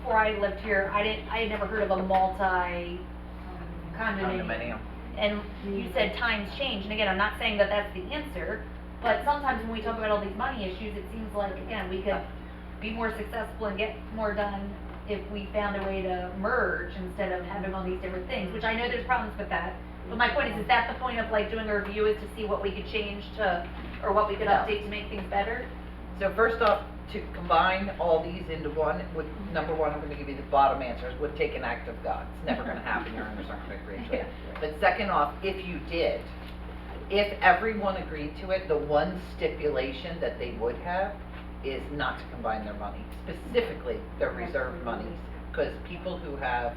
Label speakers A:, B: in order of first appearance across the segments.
A: before I lived here, I had never heard of a multi condominium. And you said times change, and again, I'm not saying that that's the answer, but sometimes when we talk about all these money issues, it seems like, again, we could be more successful and get more done if we found a way to merge instead of having all these different things, which I know there's problems with that. But my point is that the point of like doing a review is to see what we could change to, or what we could update to make things better?
B: So first off, to combine all these into one, would, number one, I'm gonna give you the bottom answers, would take an act of God. It's never gonna happen, your owners aren't gonna agree to it. But second off, if you did, if everyone agreed to it, the one stipulation that they would have is not to combine their money, specifically their reserved monies. Because people who have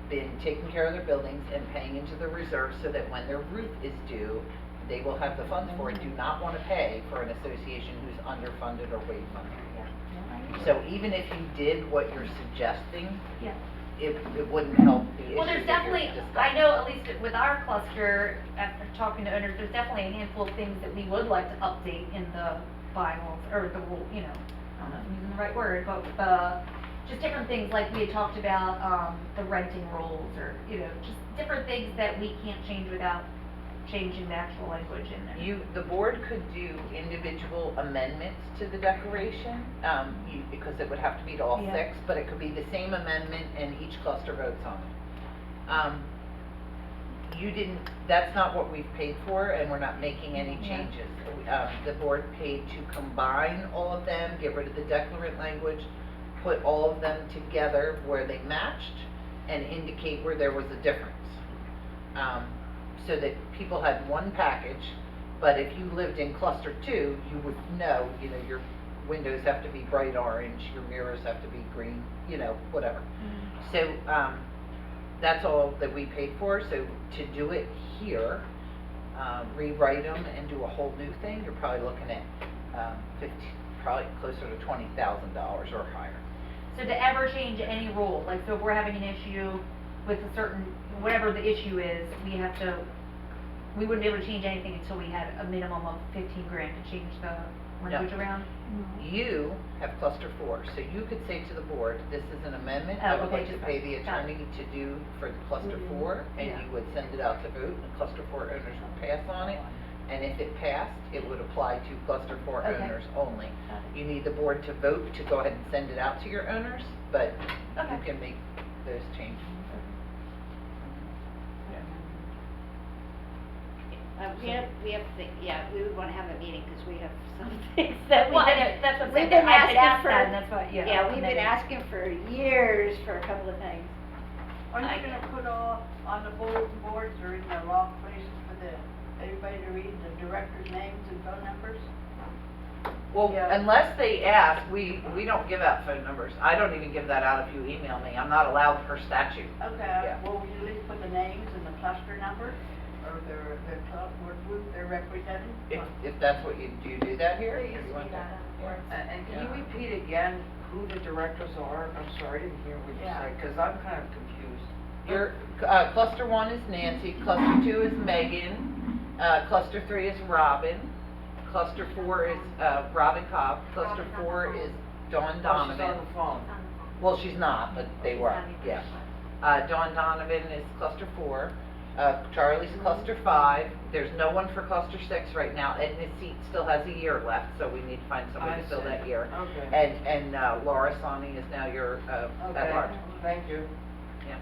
B: been taking care of their buildings and paying into the reserve so that when their roof is due, they will have the funds for it, do not want to pay for an association who's underfunded or waived money. So even if you did what you're suggesting, it wouldn't help the issue.
A: Well, there's definitely, I know at least with our cluster, after talking to owners, there's definitely a handful of things that we would like to update in the bylaws, or the rule, you know, I don't know if I'm using the right word, but just different things like we had talked about, the renting rules, or, you know, just different things that we can't change without changing the actual language in there.
B: The board could do individual amendments to the declaration, because it would have to be to all six, but it could be the same amendment and each cluster votes on it. That's not what we've paid for, and we're not making any changes. The board paid to combine all of them, get rid of the declarant language, put all of them together where they matched, and indicate where there was a difference. So that people had one package, but if you lived in cluster 2, you would know, you know, your windows have to be bright orange, your mirrors have to be green, you know, whatever. So that's all that we paid for. So to do it here, rewrite them and do a whole new thing, you're probably looking at probably closer to $20,000 or higher.
A: So to ever change any rule, like so if we're having an issue with a certain, whatever the issue is, we wouldn't be able to change anything until we had a minimum of 15 grand to change the language around?
B: You have cluster 4, so you could say to the board, this is an amendment, I would like to pay the attorney to do for the cluster 4, and you would send it out to vote, and cluster 4 owners would pass on it, and if it passed, it would apply to cluster 4 owners only. You need the board to vote to go ahead and send it out to your owners, but you can make those changes.
C: We have to, we would want to have a meeting because we have some things that
A: Well, that's what
C: we've been asking for.
A: and that's what,
C: We've been asking for years for a couple of things.
D: Are you gonna put all on the bulletin boards or in the lock places for everybody to read the directors' names and phone numbers?
B: Well, unless they ask, we don't give out phone numbers. I don't even give that out if you email me. I'm not allowed per statute.
D: Okay, well, will you at least put the names and the cluster numbers, or their club, what group they're representing?
B: If that's what you do that here?
E: There used to be that on boards.
F: And can you repeat again who the directors are? I'm sorry, I didn't hear what you said, because I'm kind of confused.
B: Your cluster 1 is Nancy, cluster 2 is Megan, cluster 3 is Robin, cluster 4 is Robin Cobb, cluster 4 is Dawn Donovan.
F: She's on the phone.
B: Well, she's not, but they were, yeah. Dawn Donovan is cluster 4. Charlie's cluster 5. There's no one for cluster 6 right now. Edna's seat still has a year left, so we need to find somebody to fill that year.
F: Okay.
B: And Laura Sonny is now your at large.
F: Thank you.
B: Yeah.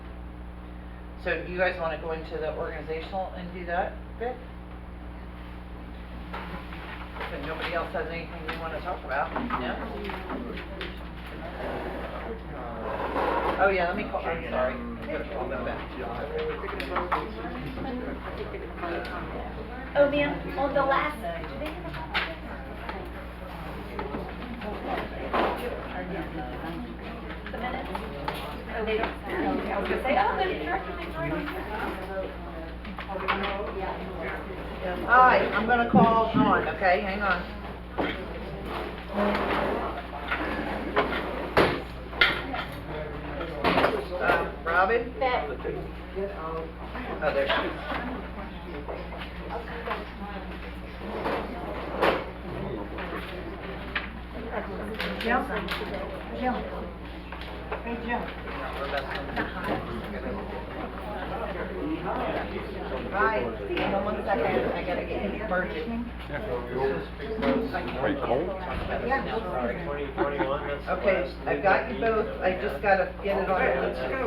B: So do you guys want to go into the organizational and do that bit? If nobody else has anything you want to talk about, no? Oh yeah, let me call, I'm sorry. I'm gonna call them back.
A: Oh man, on the last, do they have a copy? The minutes? Oh, they don't, okay, I was gonna say, oh, the director makes
B: Hi, I'm gonna call Dawn, okay, hang on. Robin? Oh, there she is.
D: Jim?
B: Hi, hold on 1 second, I gotta get you merged.
E: Wait, cold?
B: Okay, I've got you both, I just gotta get it on the
F: Let's go.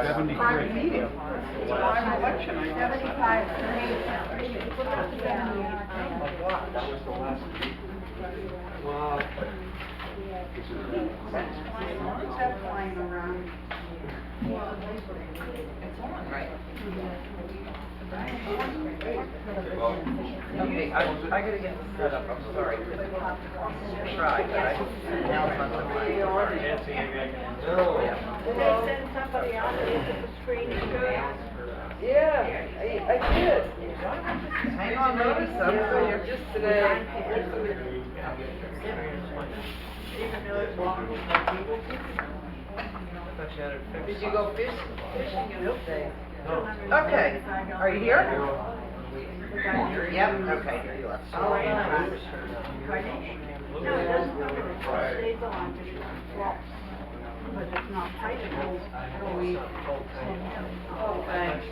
E: Seventy-three.
B: meeting.
F: Wow.
D: What's that flying around?
B: It's on, right? Okay, I gotta get this set up, I'm sorry. Try, but now it's on the line.
D: Did they send somebody out to look at the screen too?
F: Yeah, I did.
B: Hang on, ladies, I'm sorry.
F: Just today. Did you go fishing in Milk Day?
B: Okay, are you here? Yep, okay, here you are.
D: No, it doesn't cover it, it stays on, but it drops. But it's not tight enough.
F: Oh, thanks.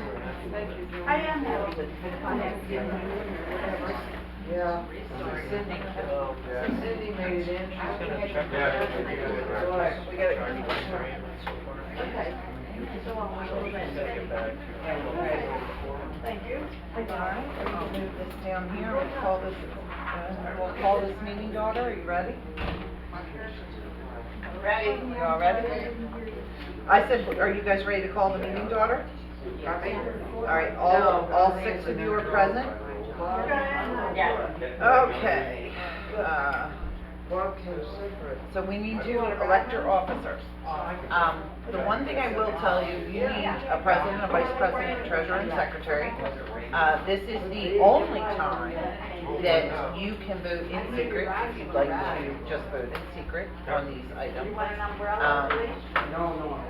F: Thank you, Joe.
D: I am happy with the finance, whatever.
F: Yeah. Cindy made it in. Right, we gotta.
D: Okay. So I'll go then. Thank you.
B: I'll move this down here, we'll call this meeting daughter, are you ready?
C: Ready?
B: You all ready? I said, are you guys ready to call the meeting daughter? All right, all 6 of you are present?
C: Yeah.
B: Okay.
F: Bob came separate.
B: So we need to elect your officers. The one thing I will tell you, you need a president, a vice president, treasurer, and secretary. This is the only time that you can vote in secret, if you'd like to just vote in secret on these items.
F: No.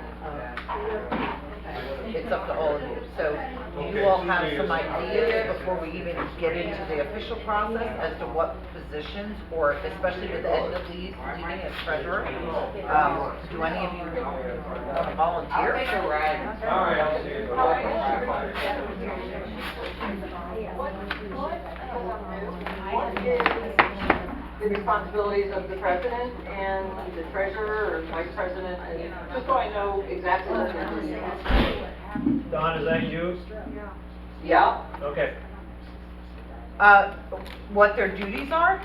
B: It's up to all of you. So you all have some ideas before we even get into the official process as to what positions, or especially with Edna leaving as treasurer. Do any of you want to volunteer?
G: What is the responsibilities of the president and the treasurer or vice president, and just so I know exactly what they're doing.
H: Don, is that you?
G: Yeah,
H: Okay.
B: What their duties are?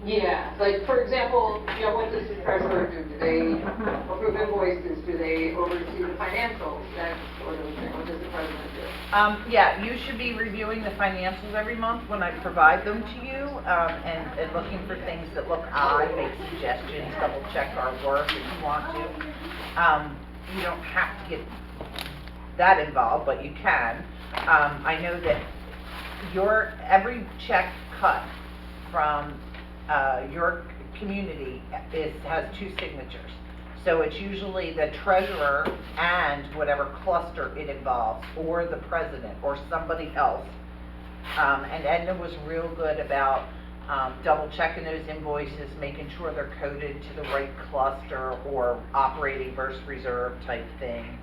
G: yeah, like, for example, you know, what does the treasurer do? Do they approve invoices? Do they oversee the financials? That sort of thing. What does the president do?
B: Yeah, you should be reviewing the financials every month when I provide them to you, and looking for things that look odd, make suggestions, double check our work if you want to. You don't have to get that involved, but you can. I know that every check cut from your community has 2 signatures. So it's usually the treasurer and whatever cluster it involves, or the president, or somebody else. And Edna was real good about double checking those invoices, making sure they're coded to the right cluster or operating versus reserve type thing.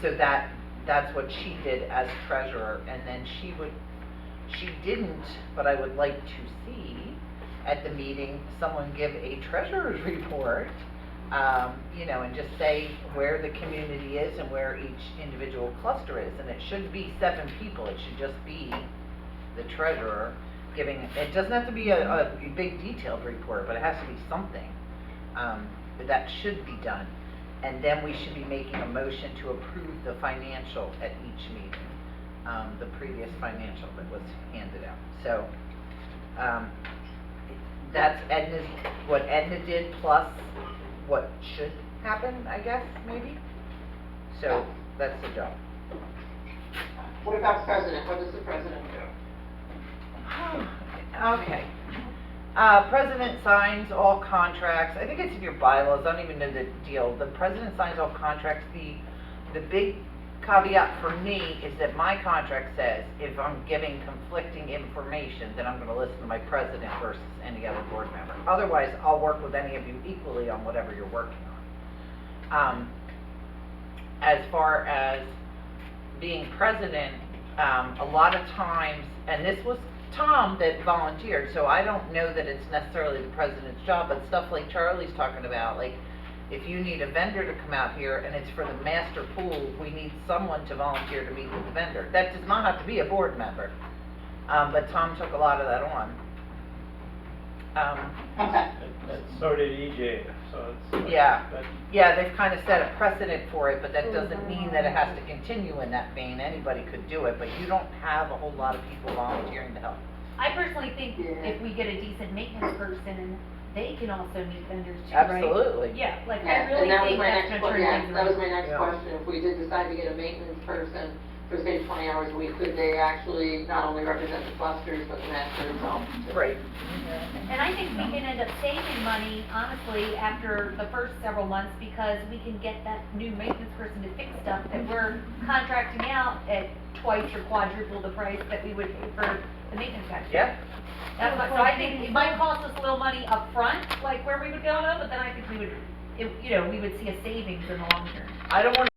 B: So that's what she did as treasurer, and then she didn't, but I would like to see at the meeting someone give a treasurer's report, you know, and just say where the community is and where each individual cluster is. And it shouldn't be 7 people, it should just be the treasurer giving, it doesn't have to be a big detailed report, but it has to be something. But that should be done. And then we should be making a motion to approve the financial at each meeting, the previous financial that was handed out. So, that's what Edna did, plus what should happen, I guess, maybe? So, that's the job.
G: What about the president? What does the president do?
B: Okay. President signs all contracts. I think it's in your bylaws. I don't even know the deal. The president signs all contracts. The big caveat for me is that my contract says if I'm giving conflicting information, then I'm gonna listen to my president versus any other board member. Otherwise, I'll work with any of you equally on whatever you're working on. As far as being president, a lot of times, and this was Tom that volunteered, so I don't know that it's necessarily the president's job, but stuff like Charlie's talking about, like, if you need a vendor to come out here and it's for the master pool, we need someone to volunteer to meet with the vendor. That does not have to be a board member, but Tom took a lot of that on.
G: Okay.
E: So did EJ, so it's.
B: Yeah.
E: But
B: Yeah, they've kind of set a precedent for it, but that doesn't mean that it has to continue in that vein. Anybody could do it, but you don't have a whole lot of people volunteering to help.
A: I personally think
G: Yeah.
A: if we get a decent maintenance person, they can also meet vendors too, right?
B: Absolutely.
A: Yeah, like
G: Yeah,
A: I really
G: and that was
A: think
G: my
A: that's
G: next
A: gonna turn
G: que-
A: things
G: yeah, that was
A: around.
G: my next
B: Yeah.
G: question. If we did decide to get a maintenance person for say 20 hours a week, could they actually not only represent the clusters, but the master itself?
B: Right.
A: And I think we can end up saving money, honestly, after the first several months, because we can get that new maintenance person to fix stuff that we're contracting out at twice or quadruple the price that we would pay for the maintenance guy.
B: Yeah.
A: That's what, so I think it might cost us a little money up front, like where we would go, but then I think we would, we would see a savings in the long term.
B: I don't want